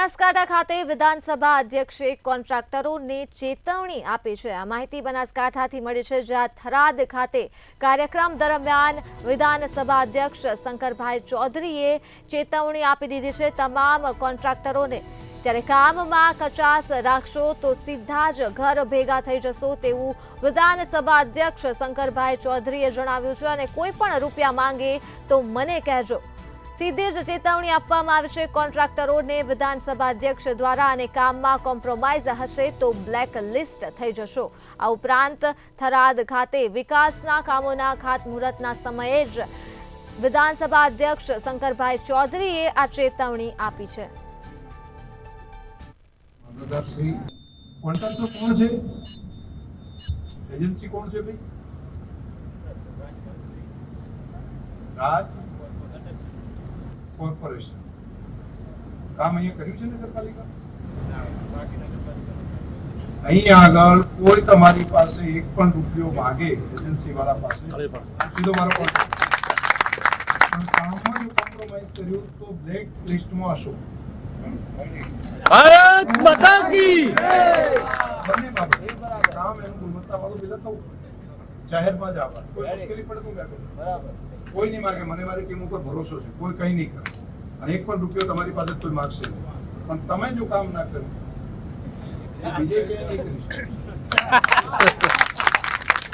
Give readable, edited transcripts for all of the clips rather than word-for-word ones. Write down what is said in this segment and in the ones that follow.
બનાસકાંઠા ખાતે વિધાનસભા અધ્યક્ષે કોન્ટ્રાક્ટરોને ચેતવણી આપી છે। આ માહિતી બનાસકાંઠાથી મળી છે, જ્યાં થરાદ ખાતે કાર્યક્રમ દરમિયાન વિધાનસભા અધ્યક્ષ શંકરભાઈ ચૌધરીએ ચેતવણી આપી દીધી છે તમામ કોન્ટ્રાક્ટરોને। ત્યારે કામમાં કચાસ રાખશો તો સીધા જ ઘર ભેગા થઈ જશો તેવું વિધાનસભા અધ્યક્ષ શંકરભાઈ ચૌધરીએ જણાવ્યું છે। અને કોઈ પણ રૂપિયા માંગે તો મને કહેજો, સીધી જ ચેતવણી આપવામાં આવી છે કોન્ટ્રાક્ટરોને વિધાનસભા અધ્યક્ષ દ્વારા। અને કામમાં કોમ્પ્રોમાઇઝ હશે તો બ્લેક લિસ્ટ થઈ જશો। આ ઉપરાંત થરાદ ખાતે વિકાસના કામોના ખાતમુહૂર્તના સમયે જ વિધાનસભા અધ્યક્ષ શંકરભાઈ ચૌધરીએ આ ચેતવણી આપી છે। કોન્ટ્રાક્ટર કોણ છે? એજન્સી કોણ છે ભાઈ? રાજ કોર્પોરેશન કામ અહીંયા કર્યું છે નગરપાલિકા? અહીંયા આગળ કોઈ તમારી પાસે એક પણ રૂપિયો માંગે એજન્સી વાળા પાસે સીધો મારો પણ કામમાં જો કોમ્પ્રોમાઇઝ કર્યું તો બ્લેક લિસ્ટમાં હશો। ભારત માતા કી બંને બાબત કામ એનું ગુણવત્તા વાળું પેલા થવું જાહેરમાં જ આવવા કોઈ મુશ્કેલી પડે તો બરાબર કોઈ નહીં માગે। મને મારી ટીમ ઉપર ભરોસો છે, કોઈ કંઈ નહીં કરે અને એક પણ રૂપિયો તમારી પાસે કોઈ માગશે નહીં, પણ તમે જો કામ ના કર્યું બીજે ક્યાંય નહીં કરી શકો।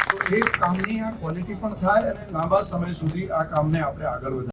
તો એ કામની આ ક્વોલિટી પણ થાય અને લાંબા સમય સુધી આ કામને આપણે આગળ વધારીએ।